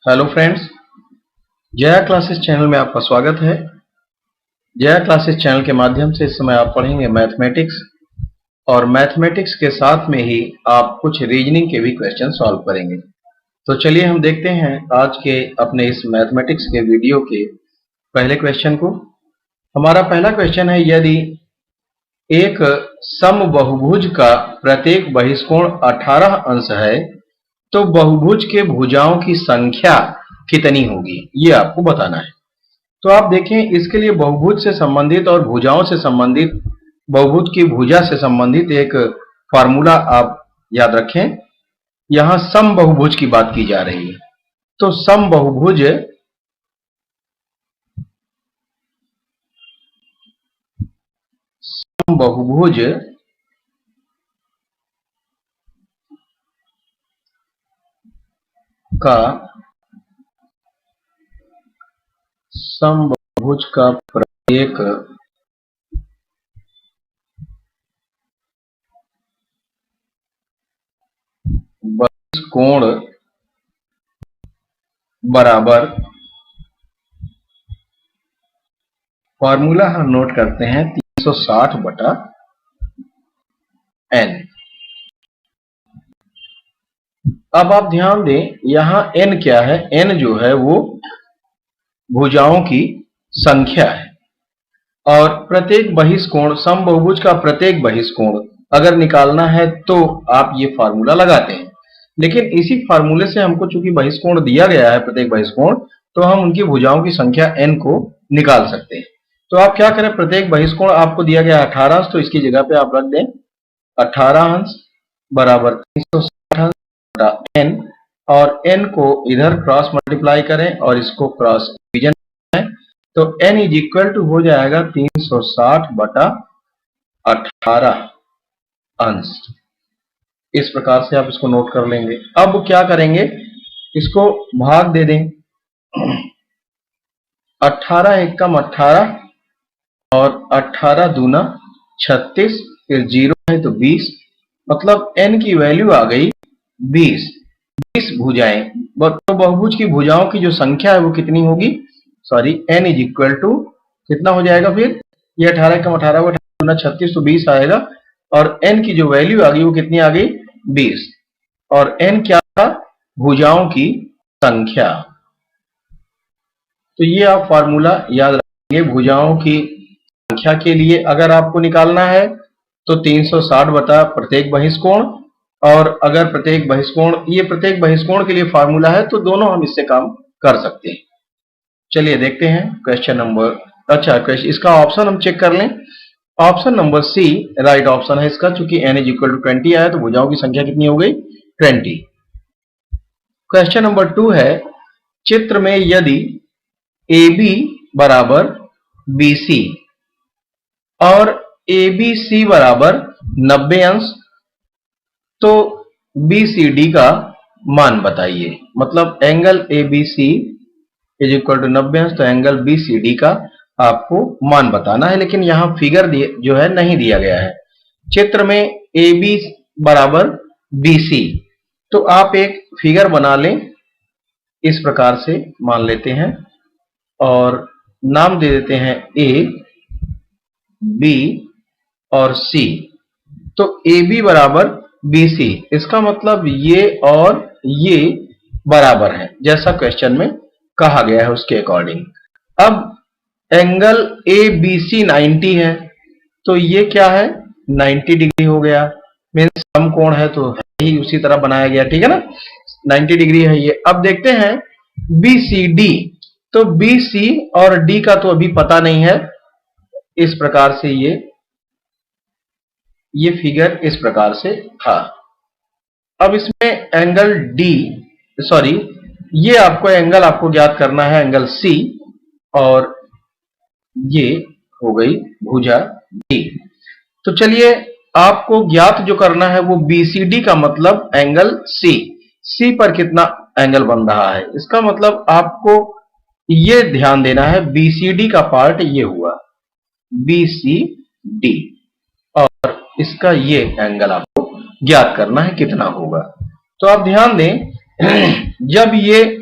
Hello friends, Jaya classes channel में आपका स्वागत है। जया क्लासेस चैनल के माध्यम से इस समय आप पढ़ेंगे मैथमेटिक्स और मैथमेटिक्स के साथ में ही आप कुछ रीजनिंग के भी क्वेश्चन सॉल्व करेंगे। तो चलिए हम देखते हैं आज के अपने इस मैथमेटिक्स के वीडियो के पहले क्वेश्चन को। हमारा पहला क्वेश्चन है, यदि एक समबहुभुज का प्रत्येक बहिष्कोण 18 अंश है तो बहुभुज के भुजाओं की संख्या कितनी होगी, ये आपको बताना है। तो आप देखें, इसके लिए बहुभुज से संबंधित और भुजाओं से संबंधित, बहुभुज की भुजा से संबंधित एक फार्मूला आप याद रखें। यहां समबहुभुज की बात की जा रही है, तो समबहुभुज समबहुभुज का प्रत्येक बहिष्कोण बराबर, फॉर्मूला हम नोट करते हैं 360/n। अब आप ध्यान दें, यहां n क्या है? n जो है वो भुजाओं की संख्या है और प्रत्येक बहिष्कोण, समबहुभुज का प्रत्येक बहिष्कोण अगर निकालना है तो आप ये फार्मूला लगाते हैं। लेकिन इसी फार्मूले से हमको चूंकि बहिष्कोण दिया गया है, प्रत्येक बहिष्कोण, तो हम उनकी भुजाओं की संख्या n को निकाल सकते हैं। तो आप क्या करें, प्रत्येक बहिष्कोण आपको दिया गया 18 अंश, तो इसकी जगह पे आप रख दें 18 अंश बराबर 360/n और n को इधर क्रॉस मल्टीप्लाई करें और इसको क्रॉस डिवीजन करें, तो n इज इक्वल टू हो जाएगा 360/18 अंश। इस प्रकार से आप इसको नोट कर लेंगे। अब क्या करेंगे, इसको भाग दे दें। 18 एकम 18 और 18 दूना 36, फिर 0 है तो 20, मतलब n की वैल्यू आ गई 20। 20 भुजाएं, तो बहुभुज की भुजाओं की जो संख्या है वो कितनी होगी? Sorry, n is equal to कितना हो जाएगा? फिर ये 18 एकम 18 को 18 दूना 36 तो 20 आएगा और n की जो वैल्यू आ गई वो कितनी आ गई? 20। और n क्या था? भुजाओं की संख्या। तो ये आप फार्मूला याद रखेंगे। भुजाओं की संख्या के लिए अगर आपको निकालना है तो 360 बटा प्रत्येक बहिष्कोण, और अगर प्रत्येक बहिष्कोण, ये प्रत्येक बहिष्कोण के लिए फार्मूला है तो दोनों हम इससे काम कर सकते हैं। चलिए देखते हैं क्वेश्चन नंबर, इसका ऑप्शन हम चेक कर लें। Option number C right option है इसका, चूंकि n इज इक्वल टू 20 आया तो भुजाओं की संख्या कितनी हो गई? 20। क्वेश्चन नंबर 2 है, चित्र में यदि AB बराबर BC और ABC बराबर 90 अंश, तो BCD का मान बताइए। मतलब angle ABC is equal to 90 अंश, तो एंगल BCD का आपको मान बताना है। लेकिन यहां फिगर जो है नहीं दिया गया है। चित्र में AB बराबर BC, तो आप एक फिगर बना लें, इस प्रकार से मान लेते हैं और नाम दे देते हैं A, B और C। तो AB बराबर BC, इसका मतलब ये और ये बराबर है, जैसा क्वेश्चन में कहा गया है उसके अकॉर्डिंग। अब एंगल ABC 90 है, तो ये क्या है? 90 डिग्री हो गया। मीन्स समकोण है तो है ही, उसी तरह बनाया गया, ठीक है ना? 90 डिग्री है ये। अब देखते हैं BCD, तो BC और D का तो अभी पता नहीं है। इस प्रकार से ये फिगर इस प्रकार से था। अब इसमें एंगल D, सॉरी, ये आपको एंगल आपको ज्ञात करना है, एंगल C, और ये हो गई भुजा D। तो चलिए आपको ज्ञात जो करना है वो BCD का मतलब एंगल C पर कितना एंगल बन रहा है, इसका मतलब आपको ये ध्यान देना है BCD का पार्ट ये हुआ BCD, और इसका ये एंगल आपको ज्ञात करना है कितना होगा। तो आप ध्यान दें, जब ये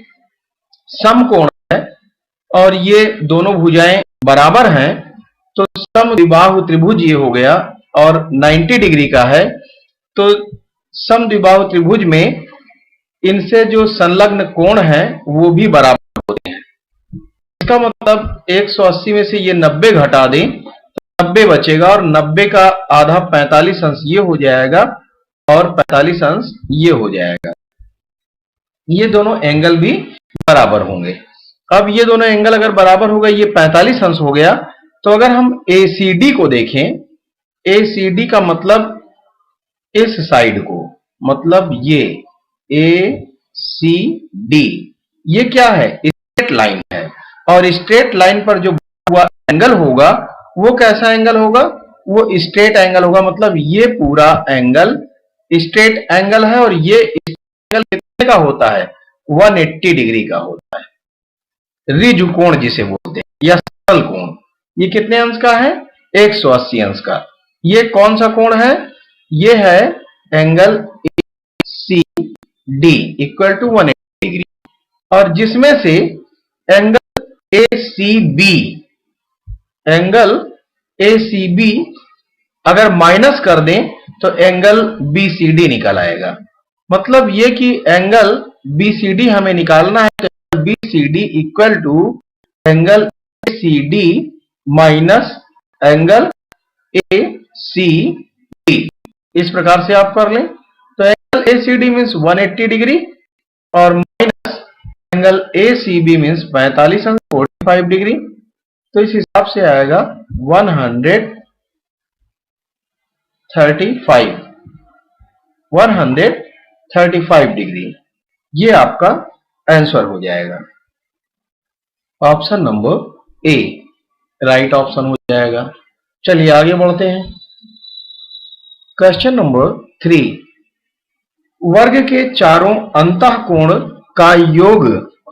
समकोण है और ये दोनों भुजाएं बराबर हैं, तो समद्विबाहु त्रिभुज ये हो गया और 90 डिग्री का है, तो समद्विबाहु त्रिभुज में इनसे जो संलग्न कोण है वो भी बराबर होते हैं। इसका मतलब 180 में से ये 90 घटा दें तो 90 बचेगा और 90 का आधा 45 अंश ये हो जाएगा और 45 अंश ये हो जाएगा। ये दोनों एंगल भी बराबर होंगे। अब ये दोनों एंगल अगर बराबर हो गए, ये 45 अंश हो गया, तो अगर हम ACD को देखें, ACD का मतलब इस साइड को, मतलब ये ACD, ये क्या है? स्ट्रेट लाइन है और स्ट्रेट लाइन पर जो हुआ एंगल होगा वो कैसा एंगल होगा? वो स्ट्रेट एंगल होगा। मतलब ये पूरा एंगल स्ट्रेट एंगल है और ये एंगल कितने का होता है? 180 डिग्री का होता है। रिज कोण जिसे बोलते हैं या सरल कोण, ये कितने अंश का है? 180 अंश का। ये कौन सा कोण है? ये है angle ACD equal to 180 degree, और जिसमें से एंगल ACB अगर माइनस कर दें तो एंगल BCD निकल आएगा। मतलब ये कि एंगल BCD हमें निकालना है, तो BCD equal to angle ACD minus angle ACD। इस प्रकार से आप कर लें तो एंगल ACD मीन्स 180 डिग्री और माइनस एंगल ACB मीन्स 45 अंश 45 डिग्री, तो इस हिसाब से आएगा 135 डिग्री। ये आपका आंसर हो जाएगा। Option number A right option हो जाएगा। चलिए आगे बढ़ते हैं। क्वेश्चन नंबर 3, वर्ग के चारों अंतःकोण का योग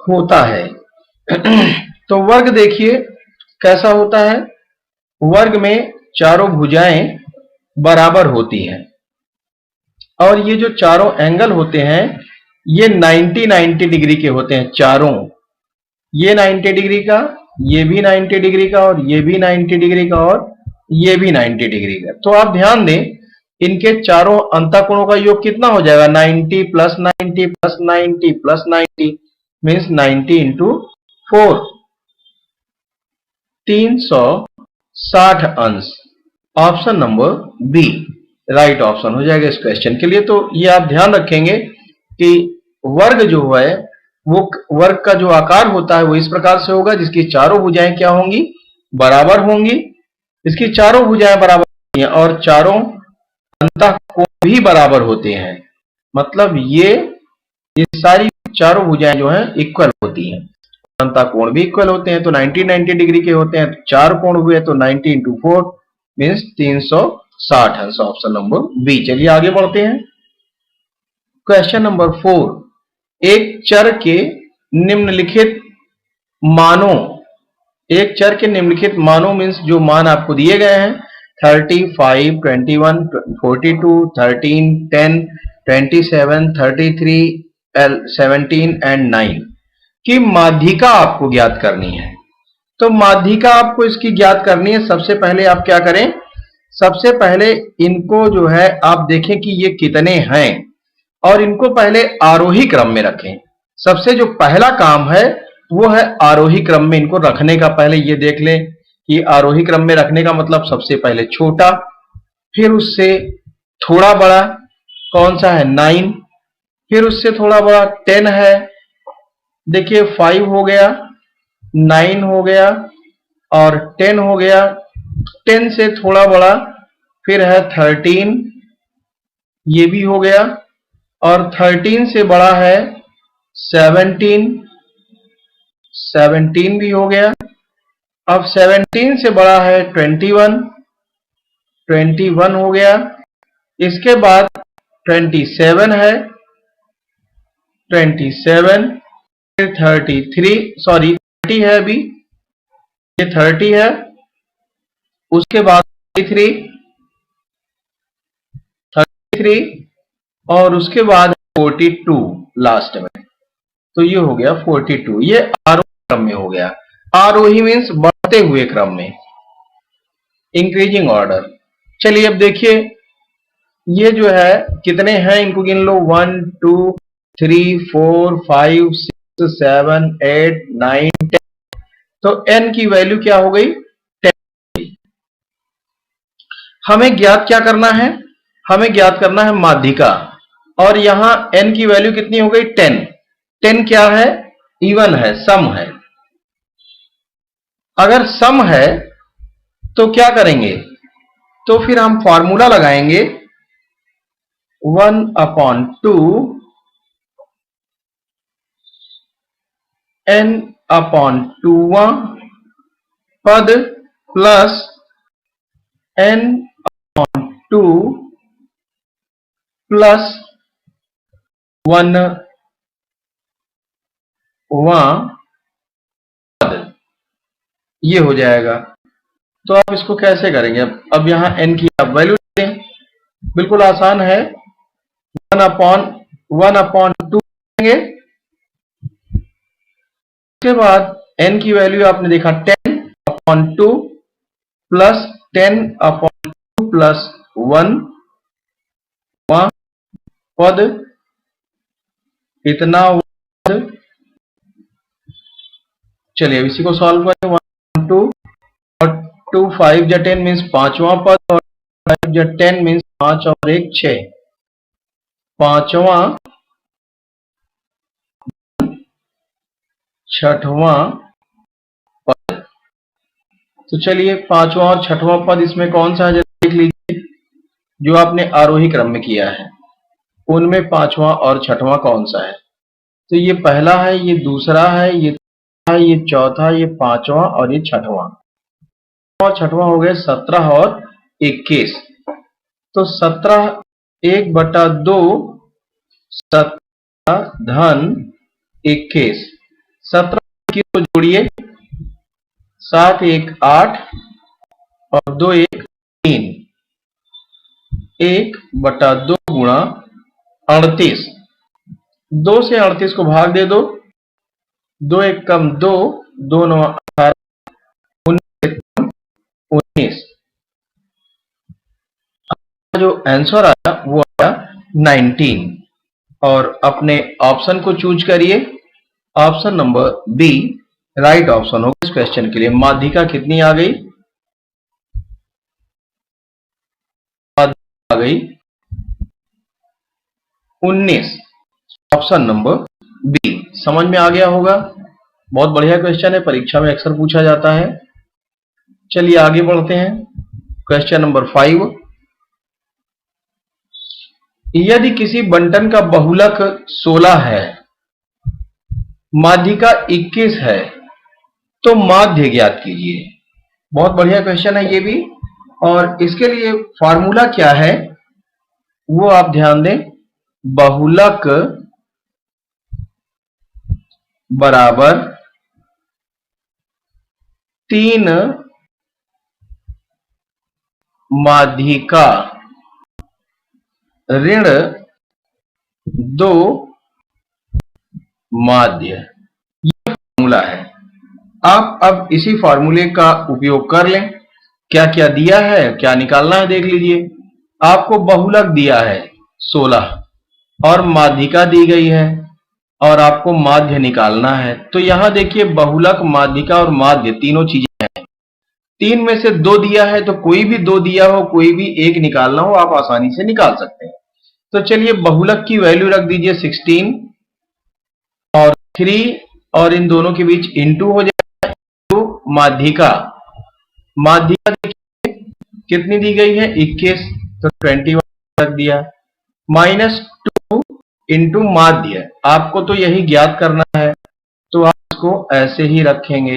होता है। तो वर्ग देखिए कैसा होता है। वर्ग में चारों भुजाएं बराबर होती हैं और ये जो चारों एंगल होते हैं ये 90 डिग्री के होते हैं चारों। ये 90 डिग्री का, ये भी 90 डिग्री का और ये भी 90 डिग्री का और ये भी 90 डिग्री का। तो आप ध्यान दें इनके चारों अंतःकोणों का योग कितना हो जाएगा? 90 plus 90 plus 90 plus 90 means 90 into 4, 360 अंश। Option number B right option हो जाएगा इस क्वेश्चन के लिए। तो ये आप ध्यान रखेंगे कि वर्ग जो है वो वर्ग का जो आकार होता है वो इस प्रकार से होगा जिसकी चारों भुजाएं क्या होंगी? बराबर होंगी। इसकी चारों भुजाएं बराबर होंगी और चारों अंतःकोण भी बराबर होते हैं। मतलब ये सारी चारों भुजाएं जो हैं इक्वल होती हैं, अंतःकोण भी इक्वल होते हैं। तो 90 डिग्री के होते हैं, तो चार कोण हुए तो 90 इंटू 4 मीन्स 360 अंश। Option number B. चलिए आगे बढ़ते हैं। क्वेश्चन नंबर 4, एक चर के निम्नलिखित मानों, एक चर के निम्नलिखित मानों मीन्स जो मान आपको दिए गए हैं 35, 21, 42, 13, 10, 27, 33, 17 एंड 9 की माध्यिका आपको ज्ञात करनी है। तो माध्यिका आपको इसकी ज्ञात करनी है। सबसे पहले आप क्या करें? सबसे पहले इनको जो है आप देखें कि ये कितने हैं और इनको पहले आरोही क्रम में रखें। सबसे जो पहला काम है वो है आरोही क्रम में इनको रखने का। पहले ये देख लें कि आरोही क्रम में रखने का मतलब सबसे पहले छोटा, फिर उससे थोड़ा बड़ा कौन सा है? 9, फिर उससे थोड़ा बड़ा 10 है, देखिए 5 हो गया, 9 हो गया और 10 हो गया। 10 से थोड़ा बड़ा फिर है 13, ये भी हो गया, और 13 से बड़ा है 17, 17 भी हो गया। अब 17 से बड़ा है 21, 21 हो गया। इसके बाद 27 है, 27, फिर 30 है, अभी ये 30 है। उसके बाद 33 और उसके बाद 42 लास्ट में। तो ये हो गया 42। ये आरोही क्रम में हो गया। आरोही मीन्स बढ़ते हुए क्रम में, इंक्रीजिंग ऑर्डर। चलिए अब देखिए ये जो है कितने हैं इनको गिन लो। 1 2 3 4 5 6 7 8 9 10। तो n की वैल्यू क्या हो गई? 10। हमें ज्ञात क्या करना है? हमें ज्ञात करना है माध्यिका, और यहां n की वैल्यू कितनी हो गई? 10। 10 क्या है? इवन है, सम है। अगर सम है तो क्या करेंगे? तो फिर हम फॉर्मूला लगाएंगे 1/2 n/2 पद प्लस n/2 प्लस 1वां पद, ये हो जाएगा। तो आप इसको कैसे करेंगे? अब यहां n की आप वैल्यू दें, बिल्कुल आसान है। 1/2 देंगे, उसके बाद n की वैल्यू आपने देखा 10/2 प्लस 10/2 प्लस 1वां पद, इतना पद। चलिए अब इसी को सॉल्व करें। 1 2 और 2 5 या 10 मीन्स 5वां पद, और 5 या 10 मीन्स 5 और 1 6, 5वां 6वां पद। तो चलिए 5वां और 6वां पद इसमें कौन सा है देख लीजिए। जो आपने आरोही क्रम में किया है उनमें 5वां और 6वां कौन सा है? तो ये पहला है, ये दूसरा है, ये तीसरा है, ये चौथा, ये 5वां और ये 6वां। और 6वां हो गए 17 और 21। तो 17 1/2 17 धन 21। 17 21 को जोड़िए, 7 1 8 और 2 1 3। 1/2 गुणा 38। 2 से 38 को भाग दे दो, 2 1 कम 2, 2 9 18, 19। जो आंसर आया वो आया 19। और अपने ऑप्शन को चूज करिए। Option number B right option होगा इस क्वेश्चन के लिए। माध्यिका कितनी आ गई? आ गई 19। Option number B. समझ में आ गया होगा। बहुत बढ़िया क्वेश्चन है, परीक्षा में अक्सर पूछा जाता है। चलिए आगे बढ़ते हैं। Question number 5। यदि किसी बंटन का बहुलक 16 है, माध्यिका 21 है, तो माध्य ज्ञात कीजिए। बहुत बढ़िया क्वेश्चन है ये भी, और इसके लिए फॉर्मूला क्या है वो आप ध्यान दें। बहुलक बराबर 3 माध्यिका ऋण 2 माध्य, ये फॉर्मूला है। आप अब इसी फॉर्मूले का उपयोग कर लें। क्या क्या दिया है, क्या निकालना है देख लीजिए। आपको बहुलक दिया है 16 और माध्यिका दी गई है, और आपको माध्य निकालना है। तो यहां देखिए बहुलक, माध्यिका और माध्य तीनों चीजें हैं। 3 में से 2 दिया है, तो कोई भी 2 दिया हो, कोई भी एक निकालना हो, आप आसानी से निकाल सकते हैं। तो चलिए बहुलक की वैल्यू रख दीजिए 16 और 3, और इन दोनों के बीच इंटू हो जाएगा। तो माध्यिका देखिए कितनी दी गई है? 21, तो 21 रख दिया। -2 इंटू माध्य, आपको तो यही ज्ञात करना है, तो आप इसको ऐसे ही रखेंगे।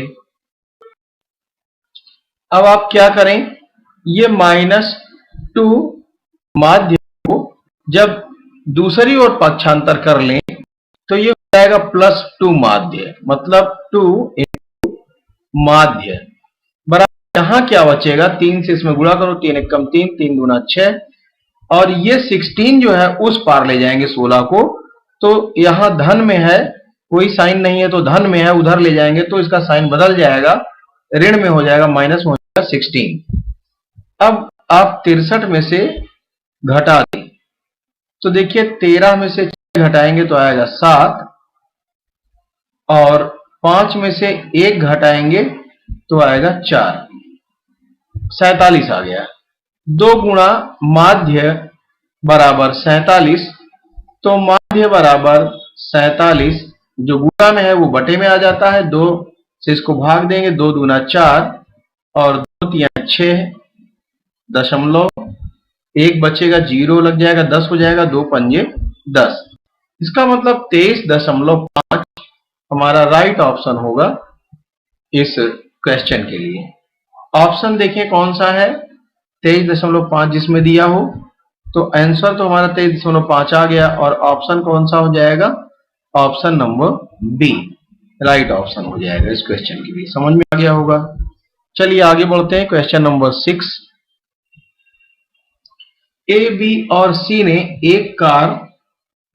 अब आप क्या करें, ये -2 माध्य को जब दूसरी ओर पक्षांतर कर लें तो ये हो जाएगा +2 माध्य, मतलब 2 इंटू माध्य बराबर। यहां क्या बचेगा? 3 से इसमें गुणा करो, 3 1 कम 3, 3 दूना 6, और ये 16 जो है उस पार ले जाएंगे 16 को, तो यहां धन में है कोई साइन नहीं है तो धन में है, उधर ले जाएंगे तो इसका साइन बदल जाएगा, ऋण में हो जाएगा, माइनस में हो जाएगा 16। अब आप 63 में से घटा दें तो देखिए 13 में से 6 घटाएंगे तो आएगा 7, और 5 में से 1 घटाएंगे तो आएगा 4, 47 आ गया। 2 गुणा माध्य बराबर 47, तो माध्य बराबर 47, जो गुणा में है वो बटे में आ जाता है, 2 से इसको भाग देंगे, 2 दूना 4 और 2 तिया 6, दशमलव 1 बचेगा, 0 लग जाएगा, 10 हो जाएगा, 2 पंजे 10। इसका मतलब 23.5 हमारा राइट ऑप्शन होगा इस क्वेश्चन के लिए। ऑप्शन देखिए कौन सा है, 23.5 जिसमें दिया हो, तो आंसर तो हमारा 23.5 आ गया, और ऑप्शन कौन सा हो जाएगा, option number B right option हो जाएगा इस क्वेश्चन के लिए। समझ में आ गया होगा। चलिए आगे बढ़ते हैं। क्वेश्चन नंबर 6, ए, बी और सी ने एक कार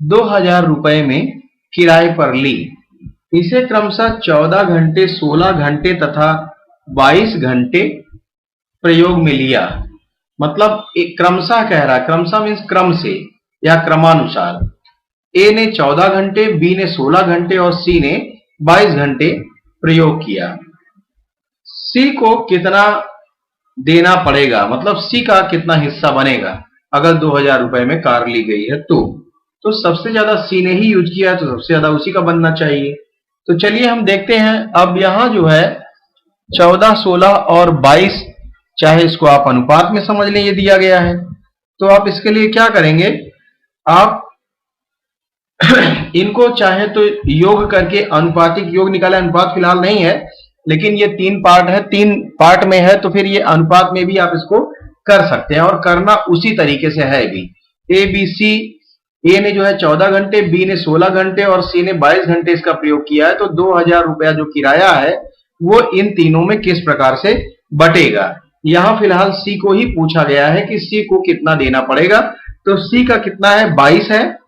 2000 रुपए में किराए पर ली। इसे क्रमशः 14 घंटे, 16 घंटे तथा 22 घंटे प्रयोग में लिया। मतलब एक क्रमशः कह रहा है, क्रमशः मीन्स क्रम से या क्रमानुसार। ए ने 14 घंटे, बी ने 16 घंटे और सी ने 22 घंटे प्रयोग किया। सी को कितना देना पड़ेगा, मतलब सी का कितना हिस्सा बनेगा अगर 2000 रुपए में कार ली गई है तो सबसे ज्यादा सी ने ही यूज किया है, तो सबसे ज्यादा उसी का बनना चाहिए। तो चलिए हम देखते हैं। अब यहां जो है 14, 16 और 22, चाहे इसको आप अनुपात में समझ लें, ये दिया गया है, तो आप इसके लिए क्या करेंगे, आप इनको चाहे तो योग करके अनुपातिक योग निकाले। अनुपात फिलहाल नहीं है, लेकिन ये 3 पार्ट है, 3 पार्ट में है, तो फिर ये अनुपात में भी आप इसको कर सकते हैं, और करना उसी तरीके से है भी। ए बी सी, ए ने जो है 14 घंटे, बी ने 16 घंटे और सी ने 22 घंटे इसका प्रयोग किया है, तो 2000 रुपया जो किराया है वो इन तीनों में किस प्रकार से बटेगा। यहां फिलहाल सी को ही पूछा गया है कि सी को कितना देना पड़ेगा, तो सी का कितना है, 22 है,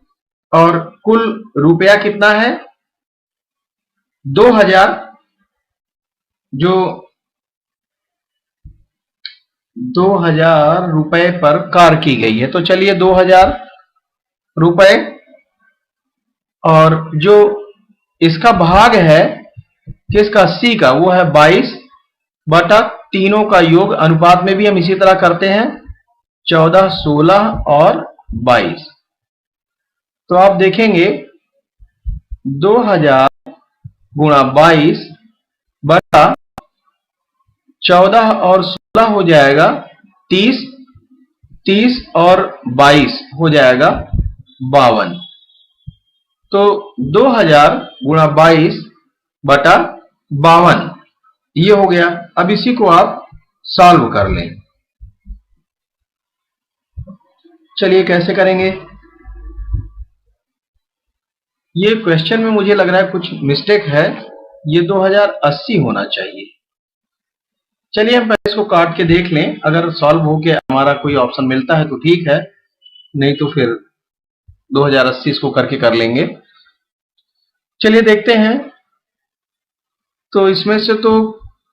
और कुल रुपया कितना है 2000, जो 2000 रुपए पर कार की गई है। तो चलिए 2000 रुपए, और जो इसका भाग है किसका, सी का, वो है 22 बटा तीनों का योग। अनुपात में भी हम इसी तरह करते हैं, 14, 16 और 22। तो आप देखेंगे 2000 गुणा 22 बटा 14 और 16 हो जाएगा 30, 30 और 22 हो जाएगा 52। तो 2000 गुणा 22 बटा 52 ये हो गया। अब इसी को आप सॉल्व कर लें। चलिए कैसे करेंगे, ये क्वेश्चन में मुझे लग रहा है कुछ मिस्टेक है, ये 2080 होना चाहिए। चलिए हम पहले इसको काट के देख लें, अगर सॉल्व होके हमारा कोई ऑप्शन मिलता है तो ठीक है, नहीं तो फिर 2080 इसको करके कर लेंगे। चलिए देखते हैं। तो इसमें से तो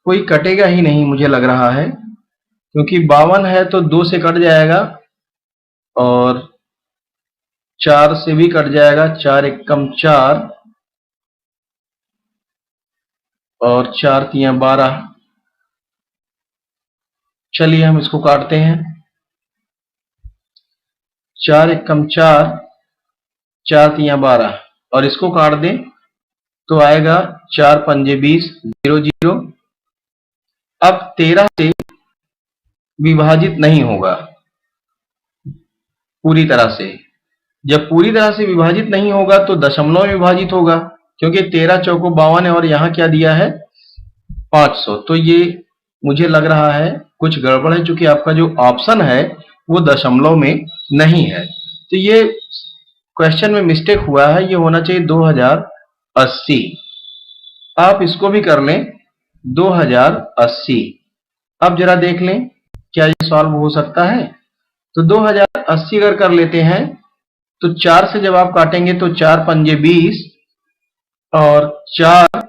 कोई कटेगा ही नहीं मुझे लग रहा है, क्योंकि 52 है तो 2 से कट जाएगा, और 4 से भी कट जाएगा, 4 एकम 4 और 4 तिया 12। चलिए हम इसको काटते हैं। 4 एकम 4, 4 तिया 12, और इसको काट दें तो आएगा 4 पंजे 20, 0 0। अब 13 से विभाजित नहीं होगा पूरी तरह से। जब पूरी तरह से विभाजित नहीं होगा तो दशमलव में विभाजित होगा, क्योंकि 13 चौको 52 है, और यहां क्या दिया है 500। तो ये मुझे लग रहा है कुछ गड़बड़ है, क्योंकि आपका जो ऑप्शन है वो दशमलव में नहीं है। तो ये क्वेश्चन में मिस्टेक हुआ है, ये होना चाहिए 2080। आप इसको भी कर लें 2080। अब जरा देख लें क्या ये सॉल्व हो सकता है। तो 2080 अगर कर लेते हैं तो 4 से जब आप काटेंगे तो 4 पंजे 20 और 4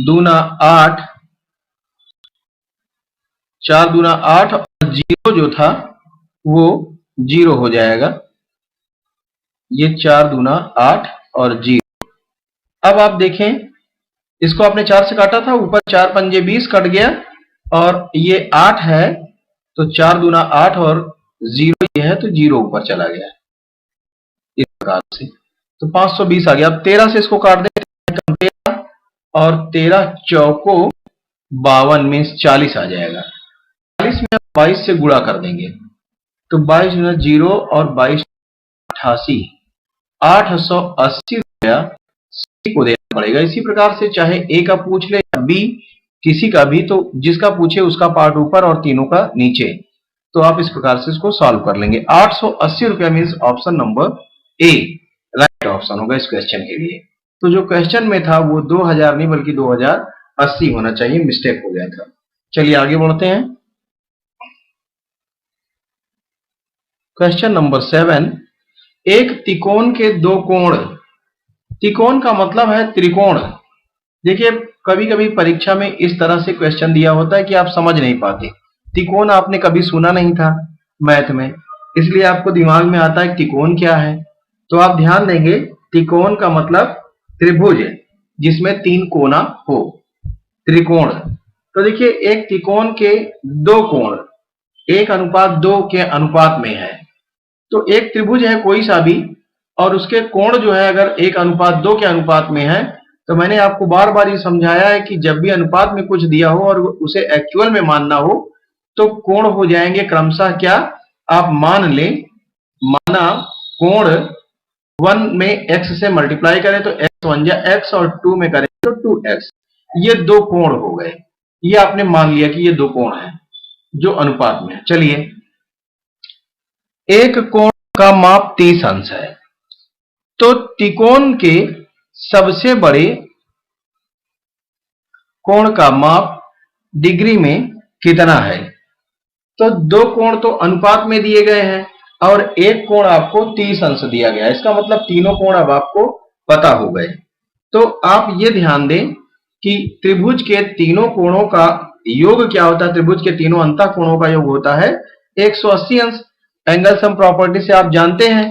दूना 8, 4 दूना 8 और 0 जो था वो 0 हो जाएगा। ये 4 दूना 8 और 0। अब आप देखें, इसको आपने 4 से काटा था, ऊपर 4 पंजे 20 कट गया, और ये 8 है तो 4 दूना 8 और 0 ये है तो 0 ऊपर चला गया इस प्रकार से, तो 520 आ गया। अब 13 से इसको काट दें, 13 और 13 चौको 52 में 40 आ जाएगा। 40 में 22 से गुणा कर देंगे तो 22 गुना 0 और 22 88, 880 रुपया को देना पड़ेगा। इसी प्रकार से चाहे ए का पूछ ले या बी किसी का भी, तो जिसका पूछे उसका पार्ट ऊपर और तीनों का नीचे, तो आप इस प्रकार से इसको सॉल्व कर लेंगे। 880 रुपया means option number A right option होगा इस क्वेश्चन के लिए। तो जो क्वेश्चन में था वो 2000 नहीं बल्कि 2080 होना चाहिए, मिस्टेक हो गया था। चलिए आगे बढ़ते हैं। क्वेश्चन नंबर 7, एक त्रिकोण के दो कोण। त्रिकोण का मतलब है त्रिकोण। देखिए कभी कभी परीक्षा में इस तरह से क्वेश्चन दिया होता है कि आप समझ नहीं पाते। त्रिकोण आपने कभी सुना नहीं था मैथ में, इसलिए आपको दिमाग में आता है त्रिकोण क्या है। तो आप ध्यान देंगे, त्रिकोण का मतलब त्रिभुज जिसमें 3 कोना हो, त्रिकोण। तो देखिए एक त्रिकोण के दो कोण 1:2 के अनुपात में है। तो एक त्रिभुज है कोई सा भी, और उसके कोण जो है अगर 1:2 के अनुपात में है, तो मैंने आपको बार बार ये समझाया है कि जब भी अनुपात में कुछ दिया हो और उसे एक्चुअल में मानना हो तो कोण हो जाएंगे क्रमशः क्या, आप मान लें, माना कोण 1 में x से मल्टीप्लाई करें तो x बन जाए x, और 2 में करें तो 2x। ये दो कोण हो गए, ये आपने मान लिया कि ये दो कोण है जो अनुपात में है। चलिए, एक कोण का माप 30 अंश है, तो त्रिकोण के सबसे बड़े कोण का माप डिग्री में कितना है। तो दो कोण तो अनुपात में दिए गए हैं और एक कोण आपको 30 अंश दिया गया है, इसका मतलब तीनों कोण अब आपको पता हो गए। तो आप ये ध्यान दें कि त्रिभुज के तीनों कोणों का योग क्या होता है, त्रिभुज के तीनों अंतः कोणों का योग होता है 180 अंश। एंगल सम प्रॉपर्टी से आप जानते हैं।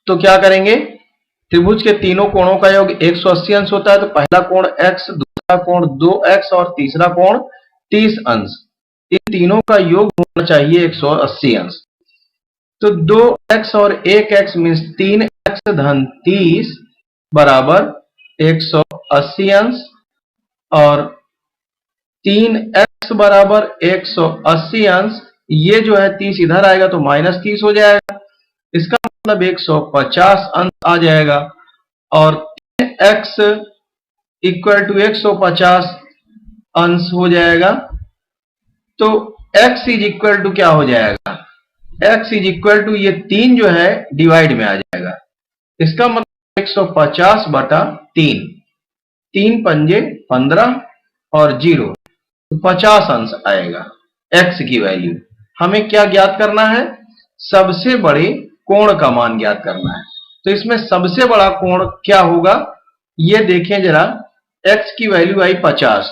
तो क्या करेंगे, त्रिभुज के तीनों कोणों का योग 180 अंश होता है, तो पहला कोण x, दूसरा कोण 2x और तीसरा कोण 30 अंश, इन तीनों का योग होना चाहिए 180 अंश। तो 2x और 1x मीन्स 3x धन 30 बराबर 180 अंश, और 3x बराबर 180 अंश, ये जो है 30 इधर आएगा तो -30 हो जाएगा, इसका मतलब 150 अंश आ जाएगा, और 3x इक्वल टू 150 अंश हो जाएगा। तो x इज इक्वल टू क्या हो जाएगा, x इज इक्वल टू ये 3 जो है डिवाइड में आ जाएगा, इसका मतलब 150 बटा 3, 3 पंजे 15 और 0, तो 50 अंश आएगा x की वैल्यू। हमें क्या ज्ञात करना है, सबसे बड़े कोण का मान ज्ञात करना है। तो इसमें सबसे बड़ा कोण क्या होगा, ये देखें जरा, x की वैल्यू आई 50,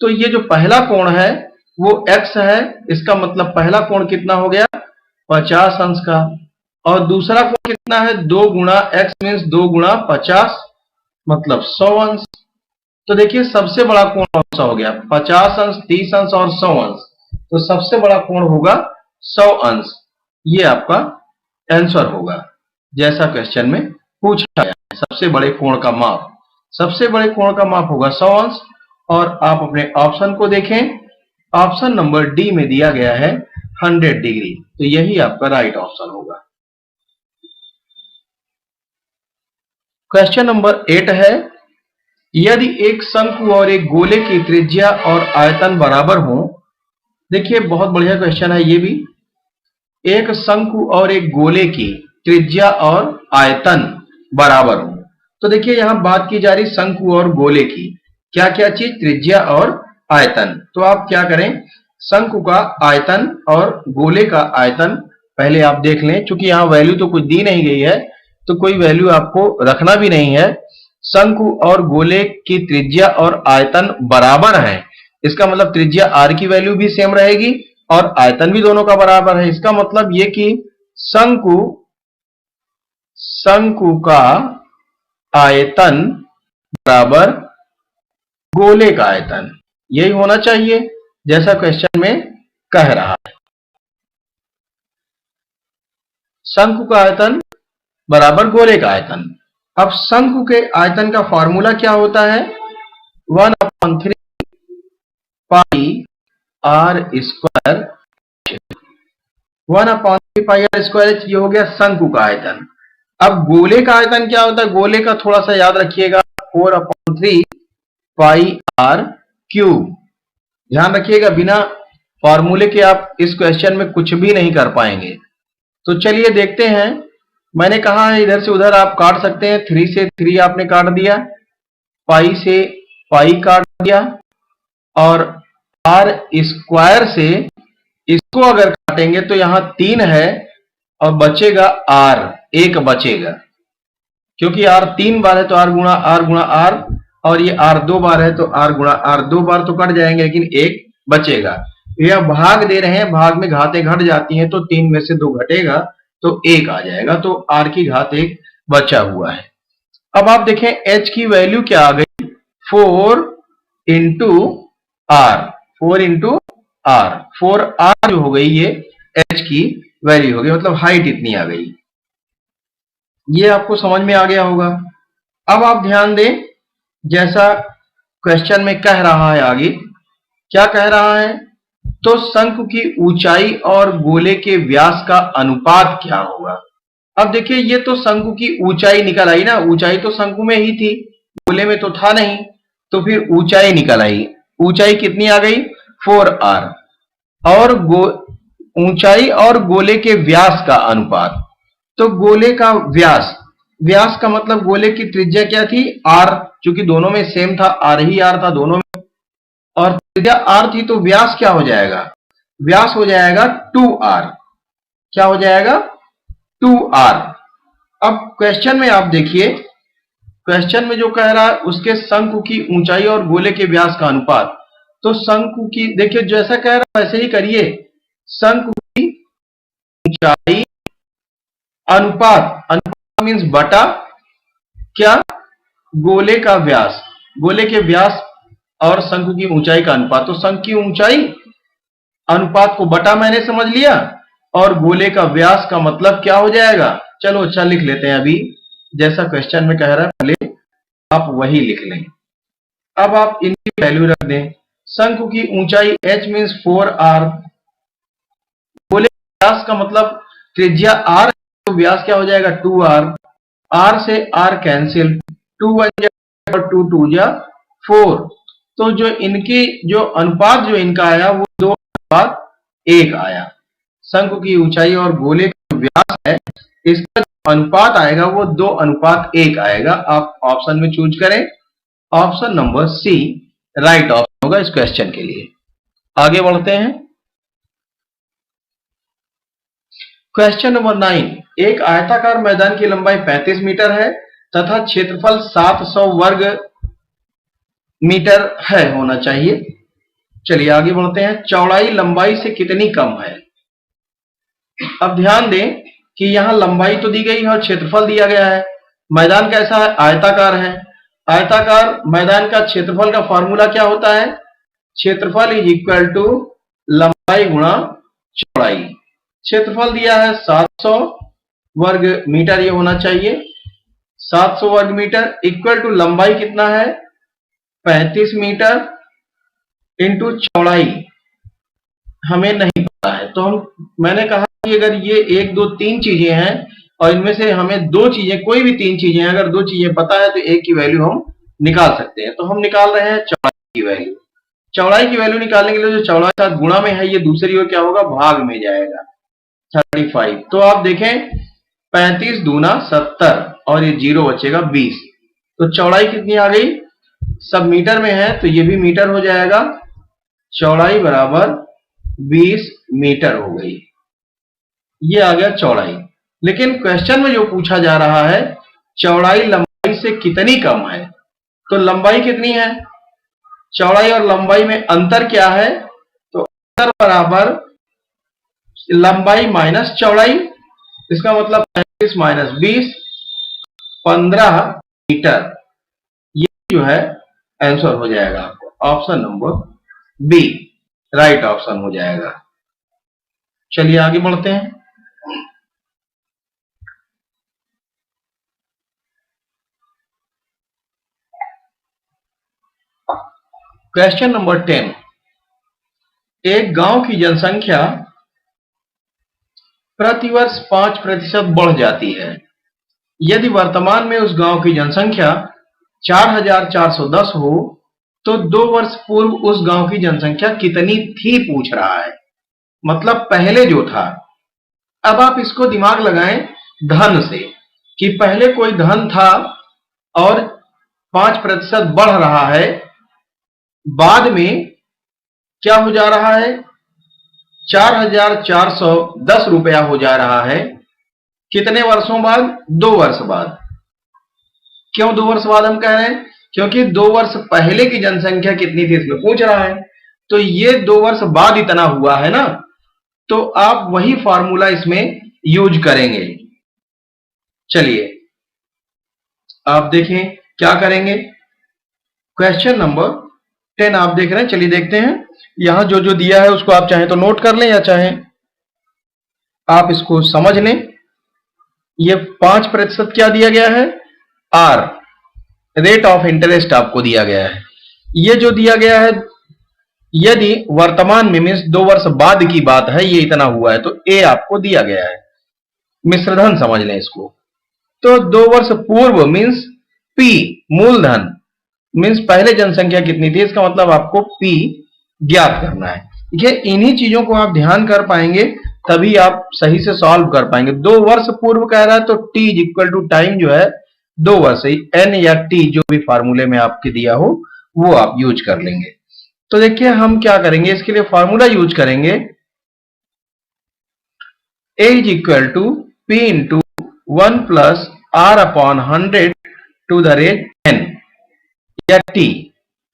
तो ये जो पहला कोण है वो x है, इसका मतलब पहला कोण कितना हो गया 50 अंश का, और दूसरा कोण कितना है 2 गुणा x मीन्स 2 गुणा 50 मतलब 100 अंश। तो देखिए सबसे बड़ा कोण कौन सा हो गया, 50 अंश, 30 अंश और 100 अंश, तो सबसे बड़ा कोण होगा 100 अंश। ये आपका आंसर होगा जैसा क्वेश्चन में पूछा गया है। सबसे बड़े कोण का माप, सबसे बड़े कोण का माप होगा 100 अंश। और आप अपने ऑप्शन को देखें, ऑप्शन नंबर डी में दिया गया है 100 डिग्री, तो यही आपका राइट ऑप्शन होगा। क्वेश्चन नंबर 8 है, यदि एक शंकु और एक गोले की त्रिज्या और आयतन बराबर हो। देखिए बहुत बढ़िया क्वेश्चन है ये भी। एक शंकु और एक गोले की त्रिज्या और आयतन बराबर हो, तो देखिए यहां बात की जा रही शंकु और गोले की, क्या क्या चीज, त्रिज्या और आयतन। तो आप क्या करें, शंकु का आयतन और गोले का आयतन पहले आप देख लें, चूंकि यहाँ वैल्यू तो कुछ दी नहीं गई है तो कोई वैल्यू आपको रखना भी नहीं है। शंकु और गोले की त्रिज्या और आयतन बराबर है, इसका मतलब त्रिज्या r की वैल्यू भी सेम रहेगी और आयतन भी दोनों का बराबर है। इसका मतलब ये कि शंकु का आयतन बराबर गोले का आयतन, यही होना चाहिए जैसा क्वेश्चन में कह रहा है। शंकु का आयतन बराबर गोले का आयतन। अब शंकु के आयतन का फॉर्मूला क्या होता है? 1/3 pi r square, 1/3 pi r square, ये हो गया शंकु का आयतन। अब गोले का आयतन क्या होता है? गोले का थोड़ा सा याद रखिएगा, 4/3 पाई आर क्यूब। ध्यान रखिएगा, बिना फॉर्मूले के आप इस क्वेश्चन में कुछ भी नहीं कर पाएंगे। तो चलिए देखते हैं। मैंने कहा है इधर से उधर आप काट सकते हैं, 3 से 3 आपने काट दिया, पाई से पाई काट दिया, और आर स्क्वायर से इसको अगर काटेंगे तो यहां 3 है और बचेगा आर, एक बचेगा, क्योंकि आर 3 बार है तो आर गुणा आर, और ये आर 2 बार है तो आर गुणा आर 2 बार तो कट जाएंगे, लेकिन एक बचेगा। यह भाग दे रहे हैं, भाग में घातें घट जाती हैं तो 3 में से 2 घटेगा तो 1 आ जाएगा, तो आर की घात 1 बचा हुआ है। अब आप देखें एच की वैल्यू क्या आ गई? 4 इंटू आर, 4 जो हो गई ये एच की वैल्यू हो गई, मतलब हाइट इतनी आ गई। ये आपको समझ में आ गया होगा। अब आप ध्यान दें, जैसा क्वेश्चन में कह रहा है, आगे क्या कह रहा है? तो शंकु की ऊंचाई और गोले के व्यास का अनुपात क्या होगा? अब देखिए, ये तो शंकु की ऊंचाई निकल आई ना, ऊंचाई तो शंकु में ही थी, गोले में तो था नहीं, तो फिर ऊंचाई निकल आई। ऊंचाई कितनी आ गई? 4r। और ऊंचाई और गोले के व्यास का अनुपात, तो गोले का व्यास, व्यास का मतलब गोले की त्रिज्या क्या थी? r, चूंकि दोनों में सेम था, r ही r था दोनों में, और त्रिज्या r थी, तो व्यास क्या हो जाएगा? व्यास हो जाएगा 2r। क्या हो जाएगा? 2r। अब क्वेश्चन में आप देखिए, क्वेश्चन में जो कह रहा है उसके शंकु की ऊंचाई और गोले के व्यास का अनुपात, तो शंकु की देखिए जैसा कह रहा है वैसे ही करिए। शंकु की ऊंचाई अनुपात, अनुपात मीन्स बटा क्या? गोले का व्यास, गोले के व्यास और शंकु की ऊंचाई का अनुपात, तो शंकु की ऊंचाई अनुपात को बटा मैंने समझ लिया, और गोले का व्यास का मतलब क्या हो जाएगा? चलो अच्छा लिख लेते हैं, अभी जैसा क्वेश्चन में कह रहा है पहले आप वही लिख लें। अब आप इनकी वैल्यू रख दें। शंकु की ऊंचाई h मीन्स 4r, गोले का व्यास का मतलब त्रिज्या r, तो व्यास क्या हो जाएगा? 2r, r से r कैंसिल, 2 1 और 2 2 जा 4, तो जो इनकी जो अनुपात जो इनका आया वो 2:1 आया। शंकु की ऊंचाई और गोले का व्यास है, इसका जो अनुपात आएगा वो 2:1 आएगा। आप ऑप्शन में चूज करें, option number C right option होगा इस क्वेश्चन के लिए। आगे बढ़ते हैं। क्वेश्चन नंबर 9, एक आयताकार मैदान की लंबाई 35 मीटर है तथा क्षेत्रफल 700 वर्ग मीटर है होना चाहिए। चलिए आगे बढ़ते हैं। चौड़ाई लंबाई से कितनी कम है? अब ध्यान दें कि यहां लंबाई तो दी गई है और क्षेत्रफल दिया गया है। मैदान कैसा है? आयताकार है। आयताकार मैदान का क्षेत्रफल का फॉर्मूला क्या होता है? क्षेत्रफल इज इक्वल टू लंबाई गुणा चौड़ाई। क्षेत्रफल दिया है 700 वर्ग मीटर, ये होना चाहिए 700 वर्ग मीटर, इक्वल टू लंबाई कितना है? 35 मीटर, इंटू चौड़ाई हमें नहीं पता है, तो मैंने कहा कि अगर ये 1 2 3 चीजें हैं और इनमें से हमें 2 चीजें, कोई भी 3 चीजें हैं, अगर 2 चीजें पता है तो एक की वैल्यू हम निकाल सकते हैं। तो हम निकाल रहे हैं चौड़ाई की वैल्यू। चौड़ाई की वैल्यू निकालने के लिए जो चौड़ाई साथ गुणा में है, ये दूसरी ओर क्या होगा? भाग में जाएगा, 35। तो आप देखें 35 दूना 70 और ये 0 बचेगा 20, तो चौड़ाई कितनी आ गई? सब मीटर में है तो ये भी मीटर हो जाएगा, चौड़ाई बराबर 20 मीटर हो गई। ये आ गया चौड़ाई। लेकिन क्वेश्चन में जो पूछा जा रहा है चौड़ाई लंबाई से कितनी कम है, तो लंबाई कितनी है, चौड़ाई और लंबाई में अंतर क्या है, तो अंतर बराबर लंबाई माइनस चौड़ाई। इसका मतलब 35 माइनस 20 15 मीटर। ये जो है आंसर हो जाएगा आपको option number B right option हो जाएगा। चलिए आगे बढ़ते हैं। क्वेश्चन नंबर 10, एक गांव की जनसंख्या प्रतिवर्ष 5% बढ़ जाती है। यदि वर्तमान में उस गांव की जनसंख्या 4410 हो तो 2 वर्ष पूर्व उस गांव की जनसंख्या कितनी थी पूछ रहा है, मतलब पहले जो था। अब आप इसको दिमाग लगाएं धन से कि पहले कोई धन था और 5% बढ़ रहा है, बाद में क्या हो जा रहा है 4410 रुपया हो जा रहा है। कितने वर्षों बाद, 2 वर्ष बाद। क्यों 2 वर्ष बाद हम कह रहे हैं, क्योंकि 2 वर्ष पहले की जनसंख्या कितनी थी इसमें पूछ रहा है, तो ये 2 वर्ष बाद इतना हुआ है ना, तो आप वही फॉर्मूला इसमें यूज करेंगे। चलिए आप देखें क्या करेंगे। क्वेश्चन नंबर 10 आप देख रहे हैं, चलिए देखते हैं। यहां जो जो दिया है उसको आप चाहें तो नोट कर लें या चाहें आप इसको समझ लें। ये 5% क्या दिया गया है, आर रेट ऑफ इंटरेस्ट आपको दिया गया है। ये जो दिया गया है यदि वर्तमान में मीन्स 2 वर्ष बाद की बात है, ये इतना हुआ है, तो ए आपको दिया गया है। मिश्रधन समझ लें इसको। तो 2 वर्ष पूर्व मीन्स पी मूलधन मीन्स पहले जनसंख्या कितनी थी, इसका मतलब आपको पी ज्ञात करना है। देखिए इन्हीं चीजों को आप ध्यान कर पाएंगे तभी आप सही से सॉल्व कर पाएंगे। 2 वर्ष पूर्व कह रहा है तो T is equal to time जो है 2 वर्ष, एन या टी जो भी फार्मूले में आपके दिया हो वो आप यूज कर लेंगे। तो देखिए हम क्या करेंगे, इसके लिए फॉर्मूला यूज करेंगे A is equal to P into 1 plus R upon 100 to the rate N या टी।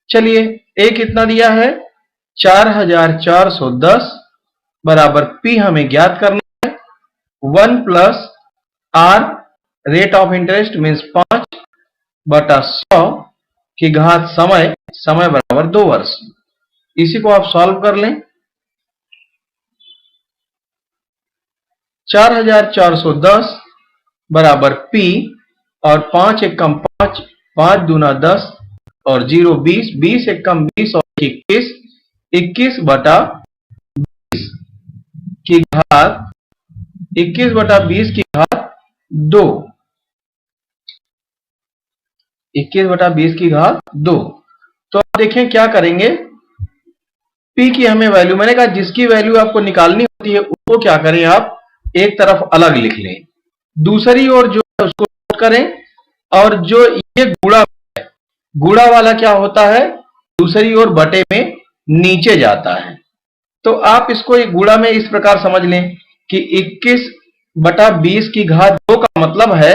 चलिए ए कितना दिया है 4410 बराबर पी हमें ज्ञात करना है 1 plus R rate of interest means 5 बटा 100 की घात समय, समय बराबर 2 वर्ष। इसी को आप सॉल्व कर लें। 4410 बराबर पी और 5 एकम 5, 5 दूना 10 और 0 20, 20 एकम 20 और 21, 21 बटा 20 की घात 21 बटा 20 की घात 2, 21 बटा 20 की घात 2। तो आप देखें क्या करेंगे, पी की हमें वैल्यू, मैंने कहा जिसकी वैल्यू आपको निकालनी होती है उसको क्या करें आप एक तरफ अलग लिख लें, दूसरी ओर जो है उसको नोट करें, और जो ये गुणा है, गुणा वाला क्या होता है दूसरी ओर बटे में नीचे जाता है। तो आप इसको एक गुणा में इस प्रकार समझ लें कि 21 बटा 20 की घात 2 का मतलब है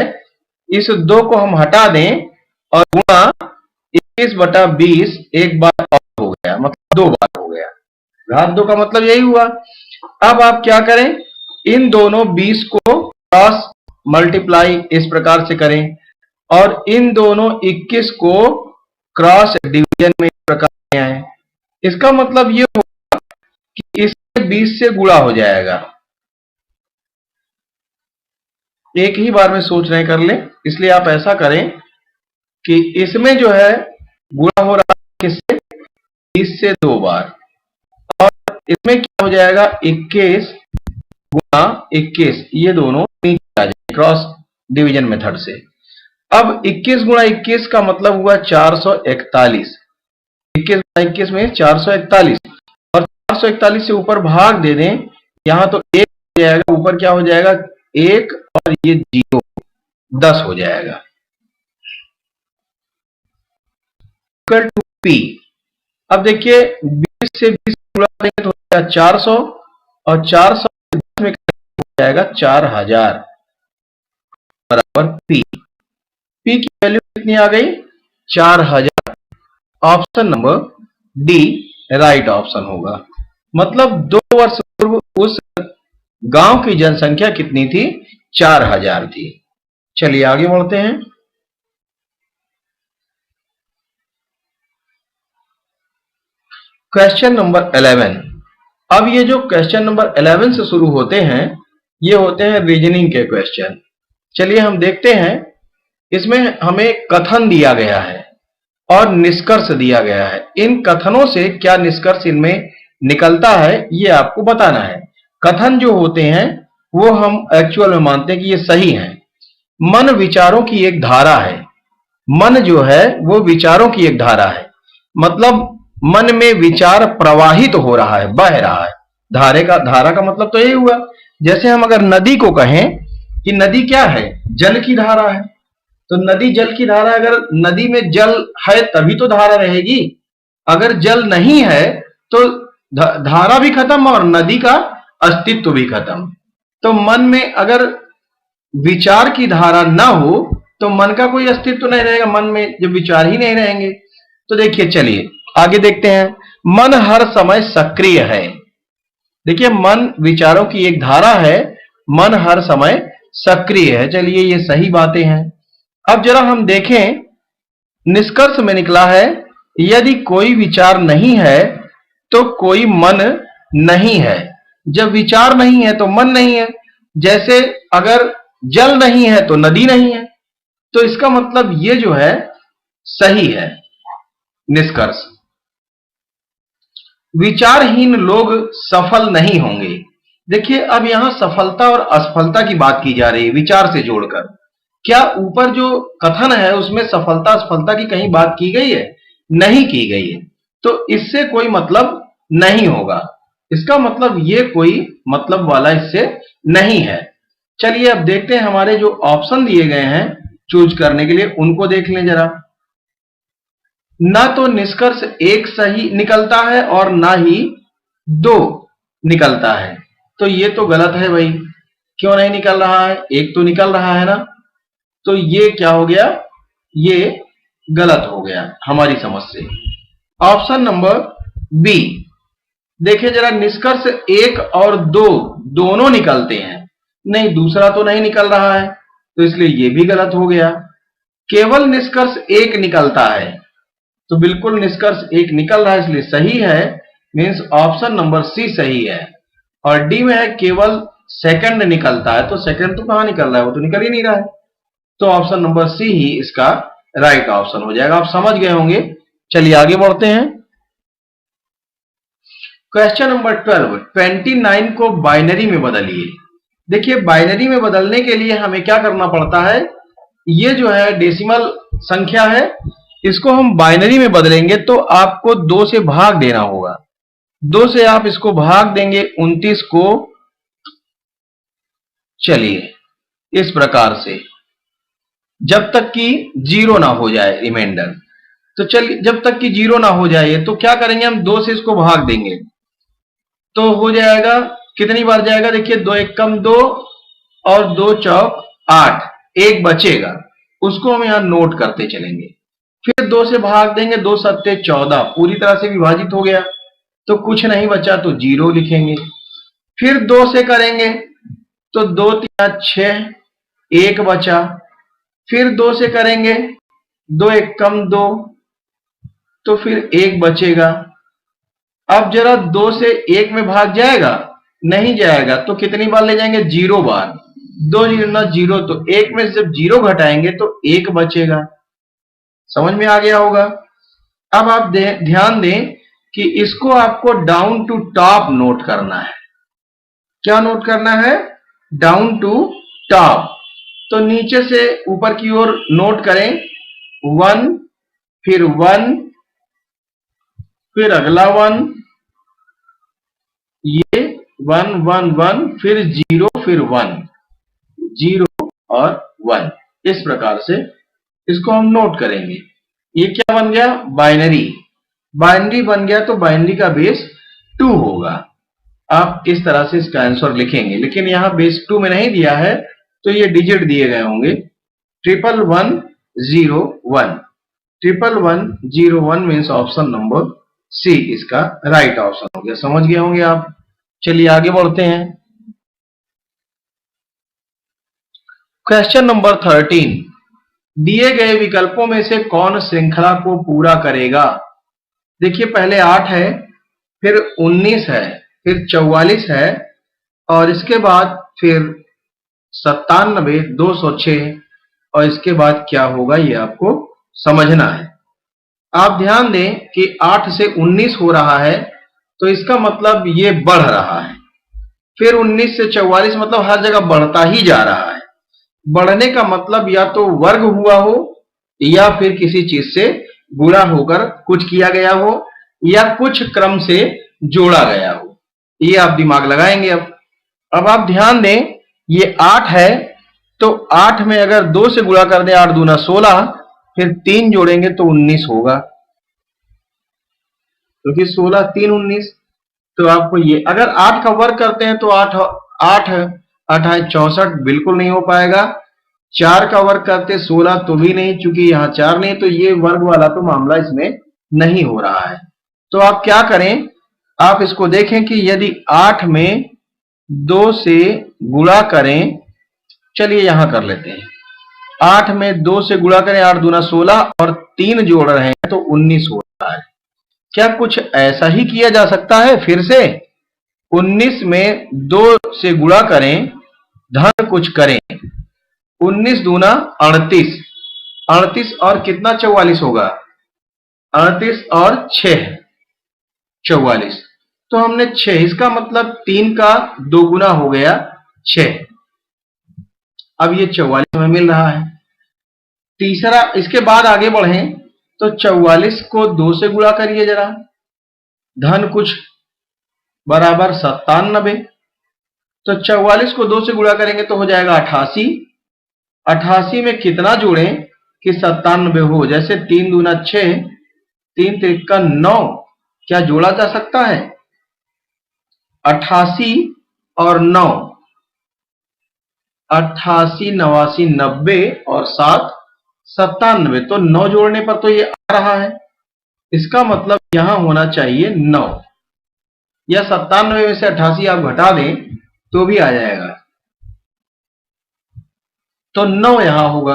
इस 2 को हम हटा दें और गुणा 21 बटा 20 एक बार और हो गया, मतलब 2 बार हो गया। घात 2 का मतलब यही हुआ। अब आप क्या करें, इन दोनों 20 को क्रॉस मल्टीप्लाई इस प्रकार से करें और इन दोनों 21 को क्रॉस डिवीजन में इस प्रकार से आए। इसका मतलब ये होगा कि इससे 20 से गुणा हो जाएगा। एक ही बार में सोच रहे कर लें, इसलिए आप ऐसा करें कि इसमें जो है गुणा हो रहा है किससे 20 से 2 बार, और इसमें क्या हो जाएगा 21 गुणा 21, ये दोनों नीचे आ जाएंगे क्रॉस डिवीजन मेथड से। अब 21 गुणा 21 का मतलब हुआ 441, 21 गुणा 21 में 441, और 441 से ऊपर भाग दे दें, यहां तो 1 हो जाएगा, ऊपर क्या हो जाएगा 1 और ये 0, 10 हो जाएगा। Equal to P. अब देखिए 20 से 20 गुणा करेंगे तो हो जाएगा 400 और 400 में जाएगा 4000 बराबर पी। पी की वैल्यू कितनी आ गई? 4000। Option number D right option होगा। मतलब 2 वर्ष पूर्व उस गांव की जनसंख्या कितनी थी? 4000 थी। चलिए आगे बढ़ते हैं। Question number 11। अब ये जो क्वेश्चन नंबर 11 से शुरू होते हैं, ये होते हैं रीजनिंग के क्वेश्चन। चलिए हम देखते हैं। इसमें हमें कथन दिया गया है और निष्कर्ष दिया गया है। इन कथनों से क्या निष्कर्ष इनमें निकलता है, ये आपको बताना है। कथन जो होते हैं वो हम एक्चुअल में मानते हैं कि ये सही है। मन विचारों की एक धारा है। मन जो है वो विचारों की एक धारा है। मतलब मन में विचार प्रवाहित हो रहा है, बह रहा है। धारा का मतलब तो यही हुआ। जैसे हम अगर नदी को कहें कि नदी क्या है? जल की धारा है। तो नदी जल की धारा, अगर नदी में जल है तभी तो धारा रहेगी। अगर जल नहीं है तो धारा भी खत्म और नदी का अस्तित्व भी खत्म। तो मन में अगर विचार की धारा ना हो तो मन का कोई अस्तित्व नहीं रहेगा। मन में जब विचार ही नहीं रहेंगे तो देखिए, चलिए आगे देखते हैं। मन हर समय सक्रिय है। देखिए, मन विचारों की एक धारा है, मन हर समय सक्रिय है। चलिए, ये सही बातें हैं। अब जरा हम देखें, निष्कर्ष में निकला है यदि कोई विचार नहीं है तो कोई मन नहीं है। जब विचार नहीं है तो मन नहीं है। जैसे अगर जल नहीं है तो नदी नहीं है। तो इसका मतलब ये जो है सही है निष्कर्ष। विचारहीन लोग सफल नहीं होंगे। देखिए, अब यहां सफलता और असफलता की बात की जा रही है विचार से जोड़कर। क्या ऊपर जो कथन है उसमें सफलता असफलता की कहीं बात की गई है? नहीं की गई है। तो इससे कोई मतलब नहीं होगा। इसका मतलब ये कोई मतलब वाला इससे नहीं है। चलिए अब देखते हैं हमारे जो ऑप्शन दिए गए हैं चूज करने के लिए, उनको देख लें जरा। ना तो निष्कर्ष एक सही निकलता है और ना ही 2 निकलता है। तो ये तो गलत है भाई। क्यों नहीं निकल रहा है? एक तो निकल रहा है ना। तो ये क्या हो गया? ये गलत हो गया हमारी समझ से। ऑप्शन नंबर बी देखिए जरा, निष्कर्ष 1 और 2 दोनों निकलते हैं। नहीं, दूसरा तो नहीं निकल रहा है, तो इसलिए ये भी गलत हो गया। केवल निष्कर्ष 1 निकलता है। तो बिल्कुल निष्कर्ष 1 निकल रहा है, इसलिए सही है। मीन्स ऑप्शन नंबर सी सही है। और डी में है केवल सेकंड निकलता है। तो सेकंड तो कहां निकल रहा है? वो तो निकल ही नहीं रहा है। तो ऑप्शन नंबर सी ही इसका राइट ऑप्शन हो जाएगा। आप समझ गए होंगे। चलिए आगे बढ़ते हैं। क्वेश्चन नंबर 12, 29 को बाइनरी में बदलिए। देखिए, बाइनरी में बदलने के लिए हमें क्या करना पड़ता है? ये जो है डेसिमल संख्या है, इसको हम बाइनरी में बदलेंगे तो आपको 2 से भाग देना होगा। 2 से आप इसको भाग देंगे 29 को। चलिए इस प्रकार से, जब तक कि 0 ना हो जाए रिमाइंडर। तो चलिए, जब तक कि 0 ना हो जाए तो क्या करेंगे? हम 2 से इसको भाग देंगे तो हो जाएगा। कितनी बार जाएगा? देखिए, 2 1 कम 2 और 2 चौक 8, 1 बचेगा। उसको हम यहां नोट करते चलेंगे। फिर 2 से भाग देंगे, 2 सत्ते 14, पूरी तरह से विभाजित हो गया तो कुछ नहीं बचा तो 0 लिखेंगे। फिर 2 से करेंगे तो 2 3 6, 1 बचा। फिर 2 से करेंगे, 2 1 कम 2, तो फिर 1 बचेगा। अब जरा 2 से 1 में भाग जाएगा? नहीं जाएगा। तो कितनी बार ले जाएंगे? 0 बार। 2 0 0, तो 1 में से जब 0 घटाएंगे तो 1 बचेगा। समझ में आ गया होगा। अब आप ध्यान दें कि इसको आपको डाउन टू टॉप नोट करना है। क्या नोट करना है? Down to top. तो नीचे से ऊपर की ओर नोट करें। 1, फिर 1, फिर अगला 1, ये 1 1 1, फिर 0, फिर 1, 0 और 1। इस प्रकार से इसको हम नोट करेंगे। ये क्या बन गया? बाइनरी। बाइनरी बन गया तो बाइनरी का बेस 2 होगा। आप इस तरह से इसका आंसर लिखेंगे, लेकिन यहाँ बेस 2 में नहीं दिया है तो ये डिजिट दिए गए होंगे 11101। 11101 मीन्स ऑप्शन नंबर सी इसका राइट ऑप्शन हो गया। समझ गए होंगे आप। चलिए आगे बढ़ते हैं। क्वेश्चन नंबर 13, दिए गए विकल्पों में से कौन श्रृंखला को पूरा करेगा। देखिए पहले 8 है, फिर 19 है, फिर 44 है और इसके बाद फिर 97, 206 और इसके बाद क्या होगा ये आपको समझना है। आप ध्यान दें कि 8 से 19 हो रहा है तो इसका मतलब ये बढ़ रहा है, फिर 19 से 44 मतलब हर जगह बढ़ता ही जा रहा है। बढ़ने का मतलब या तो वर्ग हुआ हो या फिर किसी चीज से गुणा होकर कुछ किया गया हो या कुछ क्रम से जोड़ा गया हो। ये आप दिमाग लगाएंगे। अब आप ध्यान दें, ये 8 है तो 8 में अगर 2 से गुणा कर दें, 8 दूना 16, फिर 3 जोड़ेंगे तो 19 होगा, क्योंकि 16 3 19। तो आपको ये अगर 8 का वर्ग करते हैं तो 8 8 8 64 बिल्कुल नहीं हो पाएगा। 4 का वर्ग करते 16 तो भी नहीं, चूंकि यहाँ 4 नहीं, तो ये वर्ग वाला तो मामला इसमें नहीं हो रहा है। तो आप क्या करें, आप इसको देखें कि यदि 8 में 2 से गुणा करें, चलिए यहां कर लेते हैं। 8 में 2 से गुणा करें, 8 दूना 16 और 3 जोड़ रहे हैं तो 19 हो रहा है। क्या कुछ ऐसा ही किया जा सकता है फिर से? 19 में 2 से गुणा करें, धन कुछ करें, 19 दूना 38, 38 और कितना 44 होगा, 38 और 6 44, तो हमने 6, इसका मतलब 3 का 2 गुना हो गया 6। अब ये 44 में मिल रहा है। तीसरा, इसके बाद आगे बढ़ें तो 44 को 2 से गुणा करिए जरा, धन कुछ बराबर 97, तो 44 को 2 से गुणा करेंगे तो हो जाएगा 88। 88 में कितना जोड़ें कि 97 हो, जैसे 3 दूना 6, 3 त्रिका 9, क्या जोड़ा जा सकता है? 88 और 9, 88 89 90 और 7 97, तो 9 जोड़ने पर तो ये आ रहा है। इसका मतलब यहां होना चाहिए 9, या 97 में से 88 आप घटा दें तो भी आ जाएगा, तो 9 यहां होगा।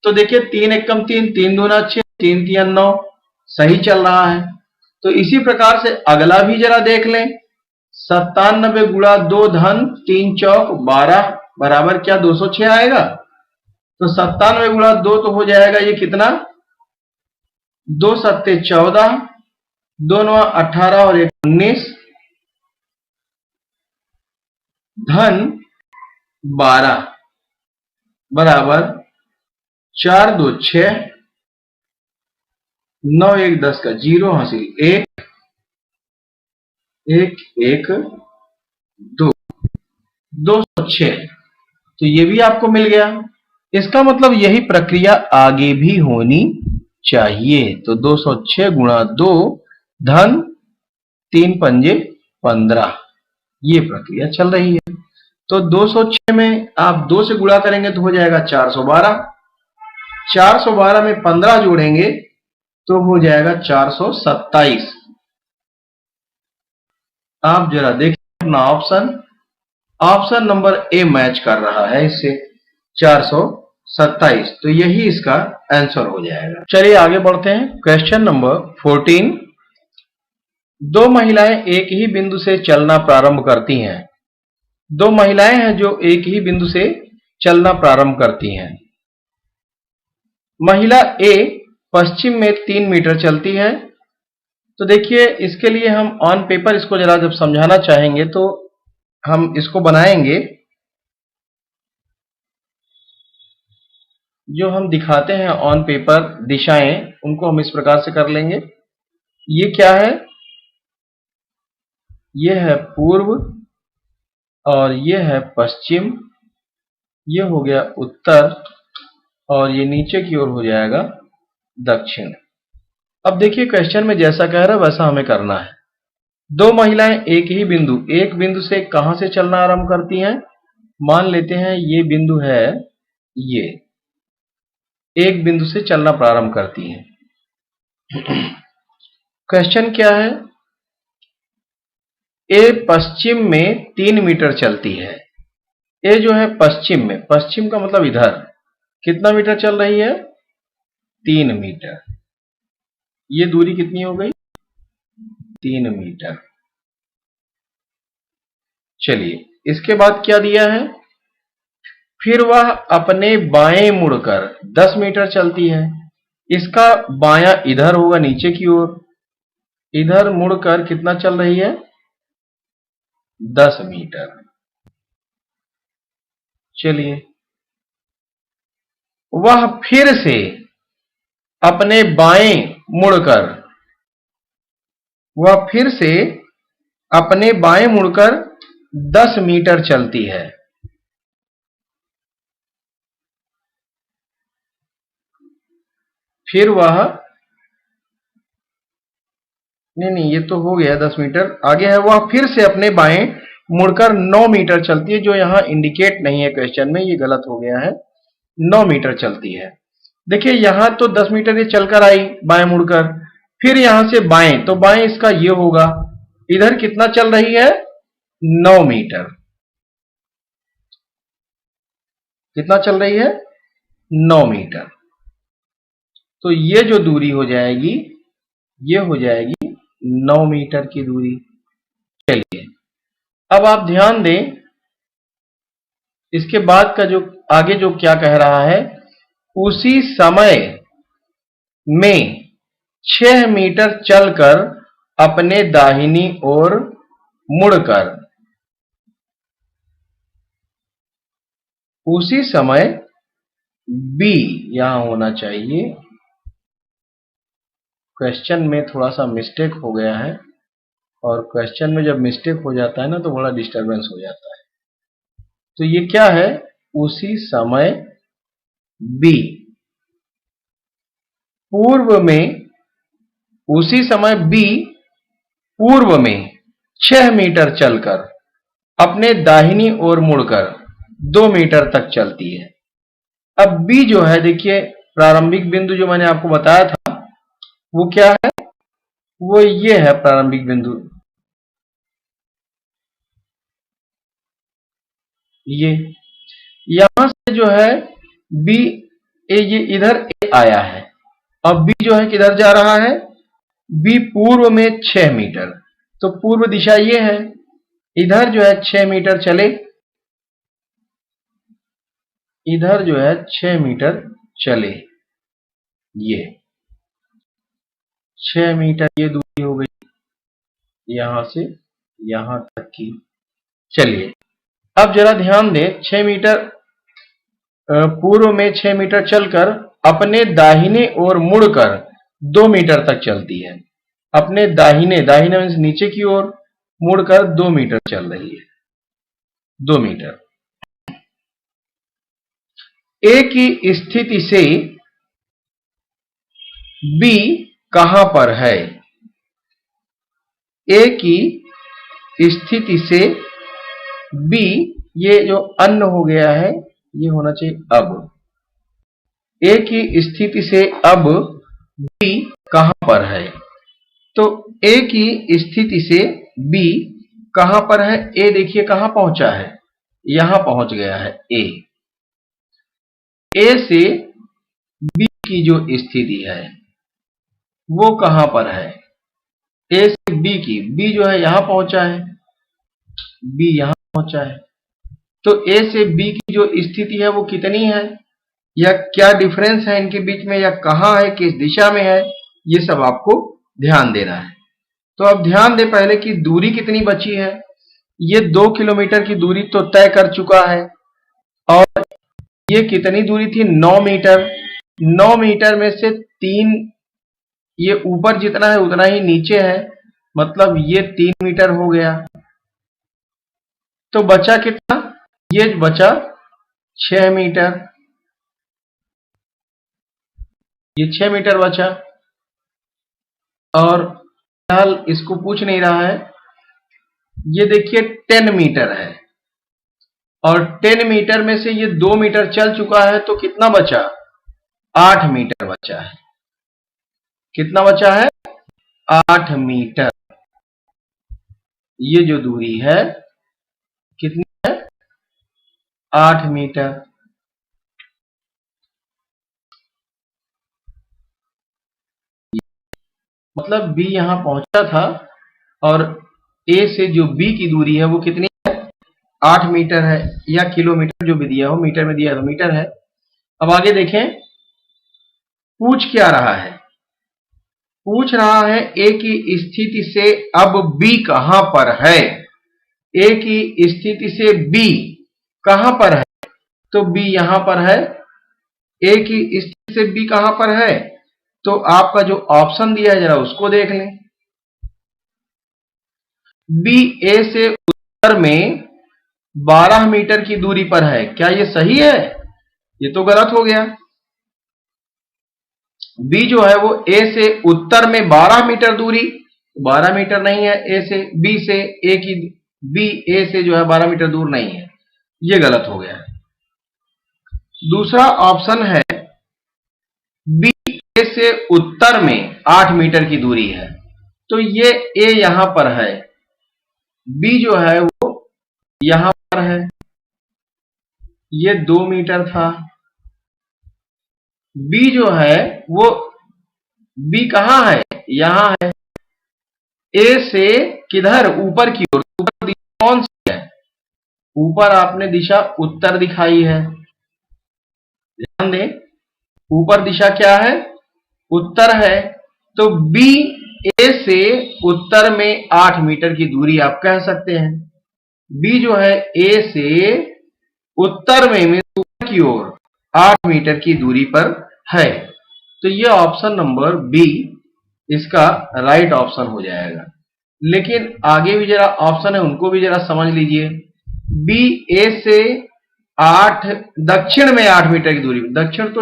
तो देखिए 3 एकम 3, 3 दूना 6, 3 तिया 9, सही चल रहा है। तो इसी प्रकार से अगला भी जरा देख लें। 97 गुणा 2 धन 3 चौक 12 बराबर क्या 206 आएगा। तो 97 गुणा 2 तो हो जाएगा ये कितना, 2 सत्ते 14, 2 9 18 और 1 19, धन 12 बराबर 4 2 6, 9 1 10 का 0 हासिल 1 1 1 2 206, तो ये भी आपको मिल गया। इसका मतलब यही प्रक्रिया आगे भी होनी चाहिए। तो 206 गुणा 2 धन 3 पंजे 15, ये प्रक्रिया चल रही है। तो 206 में आप 2 से गुणा करेंगे तो हो जाएगा 412, 412 में 15 जोड़ेंगे तो हो जाएगा 427। आप जरा देखिए अपना option, option number A match कर रहा है इससे, 427, तो यही इसका आंसर हो जाएगा। चलिए आगे बढ़ते हैं। क्वेश्चन नंबर 14, दो महिलाएं एक ही बिंदु से चलना प्रारंभ करती हैं। दो महिलाएं हैं जो एक ही बिंदु से चलना प्रारंभ करती हैं। महिला ए पश्चिम में 3 मीटर चलती है। तो देखिए इसके लिए हम ऑन पेपर इसको जरा जब समझाना चाहेंगे तो हम इसको बनाएंगे, जो हम दिखाते हैं ऑन पेपर दिशाएं, उनको हम इस प्रकार से कर लेंगे। ये क्या है, ये है पूर्व और ये है पश्चिम, ये हो गया उत्तर और ये नीचे की ओर हो जाएगा दक्षिण। अब देखिए क्वेश्चन में जैसा कह रहा है वैसा हमें करना है। दो महिलाएं एक बिंदु से कहां से चलना आरंभ करती हैं? मान लेते हैं ये बिंदु है, ये एक बिंदु से चलना प्रारंभ करती हैं। क्वेश्चन क्या है? ए पश्चिम में 3 मीटर चलती है। ए जो है पश्चिम में, पश्चिम का मतलब इधर, कितना मीटर चल रही है? 3 मीटर। ये दूरी कितनी हो गई? 3 मीटर। चलिए, इसके बाद क्या दिया है? फिर वह अपने बाएं मुड़कर 10 मीटर चलती है। इसका बायां इधर होगा, नीचे की ओर। इधर मुड़कर कितना चल रही है? 10 मीटर। चलिए, वह फिर से अपने बाएं मुड़कर, वह फिर से अपने बाएं मुड़कर 10 मीटर चलती है। फिर वह, नहीं, ये तो हो गया 10 मीटर। आगे है, वह फिर से अपने बाएं मुड़कर 9 मीटर चलती है। जो यहां इंडिकेट नहीं है क्वेश्चन में, ये गलत हो गया है। 9 मीटर चलती है। देखिए, यहां तो 10 मीटर ये चलकर आई बाएं मुड़कर, फिर यहां से बाएं, तो बाएं इसका ये होगा। इधर कितना चल रही है? 9 मीटर। कितना चल रही है? 9 मीटर। तो ये जो दूरी हो जाएगी, ये हो जाएगी 9 मीटर की दूरी। चलिए, अब आप ध्यान दें, इसके बाद का जो आगे जो क्या कह रहा है, उसी समय में 6 मीटर चलकर अपने दाहिनी ओर मुड़कर, उसी समय बी यहां होना चाहिए। क्वेश्चन में थोड़ा सा मिस्टेक हो गया है, और क्वेश्चन में जब मिस्टेक हो जाता है ना, तो बड़ा डिस्टरबेंस हो जाता है। तो ये क्या है? उसी समय बी, पूर्व में, उसी समय बी पूर्व में 6 मीटर चलकर अपने दाहिनी ओर मुड़कर 2 मीटर तक चलती है। अब बी जो है, देखिए प्रारंभिक बिंदु जो मैंने आपको बताया था, वो क्या है? वो ये है प्रारंभिक बिंदु, ये। यहां से जो है बी, ये इधर ए आया है। अब बी जो है किधर जा रहा है? बी पूर्व में 6 मीटर, तो पूर्व दिशा ये है। इधर जो है 6 मीटर चले, इधर जो है 6 मीटर चले, ये 6 मीटर ये दूरी हो गई यहां से यहां तक की। चलिए, अब जरा ध्यान दें, 6 मीटर पूर्व में 6 मीटर चलकर अपने दाहिने ओर मुड़कर 2 मीटर तक चलती है। अपने दाहिने, दाहिने मीन्स नीचे की ओर मुड़कर 2 मीटर चल रही है, 2 मीटर। ए की स्थिति से बी कहां पर है? ए की स्थिति से बी, ये जो अन्न हो गया है, ये होना चाहिए अब। ए की स्थिति से अब बी कहां पर है? तो ए की स्थिति से बी कहां पर है? ए देखिए कहां पहुंचा है, यहां पहुंच गया है ए। ए से बी की जो स्थिति है वो कहां पर है? ए से बी की, बी जो है यहां पहुंचा है, बी यहां पहुंचा है। तो ए से बी की जो स्थिति है वो कितनी है, या क्या डिफरेंस है इनके बीच में, या कहां है, किस दिशा में है, ये सब आपको ध्यान देना है। तो अब ध्यान दें पहले कि दूरी कितनी बची है। ये 2 किलोमीटर की दूरी तो तय कर चुका है, और ये कितनी दूरी थी? 9 मीटर। 9 मीटर में से 3, ये ऊपर जितना है उतना ही नीचे है, मतलब ये 3 मीटर हो गया। तो बचा कितना? ये बचा 6 मीटर, ये 6 मीटर बचा। और फिलहाल इसको पूछ नहीं रहा है, ये देखिए 10 मीटर है और 10 मीटर में से ये 2 मीटर चल चुका है, तो कितना बचा? 8 मीटर बचा है। कितना बचा है? 8 मीटर। ये जो दूरी है कितनी है? 8 मीटर। मतलब B यहां पहुंचा था और A से जो B की दूरी है वो कितनी है? 8 मीटर है, या किलोमीटर जो भी दिया हो, मीटर में दिया तो मीटर है। अब आगे देखें, पूछ क्या रहा है? पूछ रहा है A की स्थिति से अब B कहां पर है। A की स्थिति से B कहां पर है? तो B यहां पर है। A की स्थिति से B कहां पर है? तो आपका जो ऑप्शन दिया है जरा उसको देख लें। B A से उत्तर में 12 मीटर की दूरी पर है। क्या ये सही है? ये तो गलत हो गया। B जो है वो A से उत्तर में 12 मीटर दूरी, 12 मीटर नहीं है। A से B से A की B A से जो है 12 मीटर दूर नहीं है, ये गलत हो गया। दूसरा ऑप्शन है B A से उत्तर में 8 मीटर की दूरी है, तो ये A यहां पर है, B जो है वो यहां पर है, ये 2 मीटर था। B जो है वो B कहां है? यहां है। A से किधर? ऊपर की ओर। ऊपर दिशा कौन सी है? ऊपर आपने दिशा उत्तर दिखाई है, ध्यान दें। ऊपर दिशा क्या है? उत्तर है। तो B A से उत्तर में 8 मीटर की दूरी आप कह सकते हैं। B जो है A से उत्तर में ऊपर की ओर 8 मीटर की दूरी पर है, तो ये ऑप्शन नंबर B इसका राइट ऑप्शन हो जाएगा। लेकिन आगे भी जरा ऑप्शन है, उनको भी जरा समझ लीजिए। B A से 8 दक्षिण में 8 मीटर की दूरी। दक्षिण तो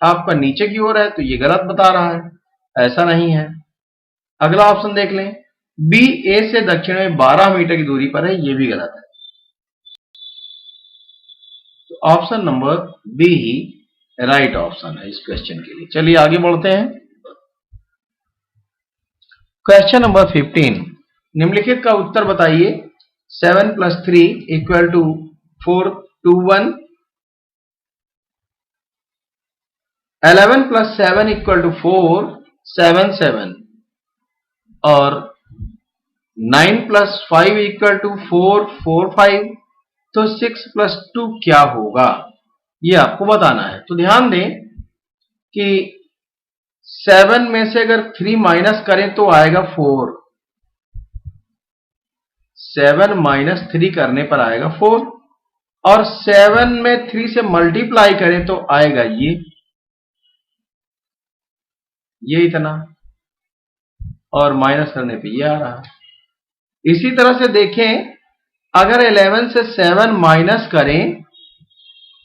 आपका नीचे की ओर है, तो ये गलत बता रहा है, ऐसा नहीं है। अगला ऑप्शन देख लें, B A से दक्षिण में 12 मीटर की दूरी पर है, ये भी गलत है। तो ऑप्शन नंबर बी ही राइट ऑप्शन है इस क्वेश्चन के लिए। चलिए आगे बढ़ते हैं। क्वेश्चन नंबर 15, निम्नलिखित का उत्तर बताइए। 7 + 3 = 4 2 1, 11 + 7 = 4 7 7, और 9 + 5 = 4 4 5। तो 6 + 2 क्या होगा, ये आपको बताना है। तो ध्यान दें कि 7 में से अगर 3 माइनस करें तो आएगा 4, 7 - 3 करने पर आएगा 4, और 7 में 3 से मल्टीप्लाई करें तो आएगा ये इतना, और माइनस करने पे ये आ रहा। इसी तरह से देखें, अगर 11 से 7 माइनस करें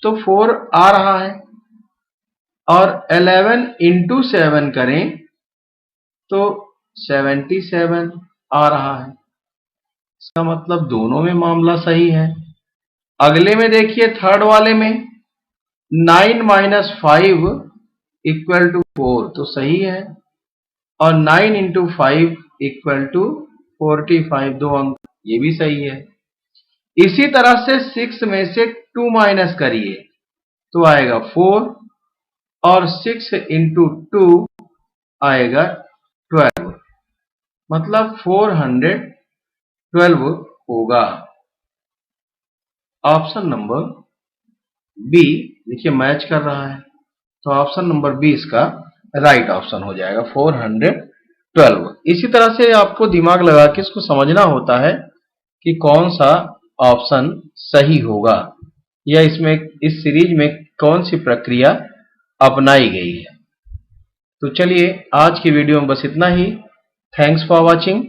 तो 4 आ रहा है, और 11 × 7 करें तो 77 आ रहा है। इसका मतलब दोनों में मामला सही है। अगले में देखिए, थर्ड वाले में 9 - 5 = 4, तो सही है, और 9 × 5 = 45, 2 अंक, ये भी सही है। इसी तरह से 6 में से 2 माइनस करिए तो आएगा 4, और 6 × 2 आएगा 12, मतलब 412 होगा। ऑप्शन नंबर बी देखिए मैच कर रहा है, तो ऑप्शन नंबर बी इसका राइट ऑप्शन हो जाएगा, 412। इसी तरह से आपको दिमाग लगा के इसको समझना होता है कि कौन सा ऑप्शन सही होगा, या इसमें इस सीरीज में कौन सी प्रक्रिया अपनाई गई है। तो चलिए आज की वीडियो में बस इतना ही। Thanks for watching.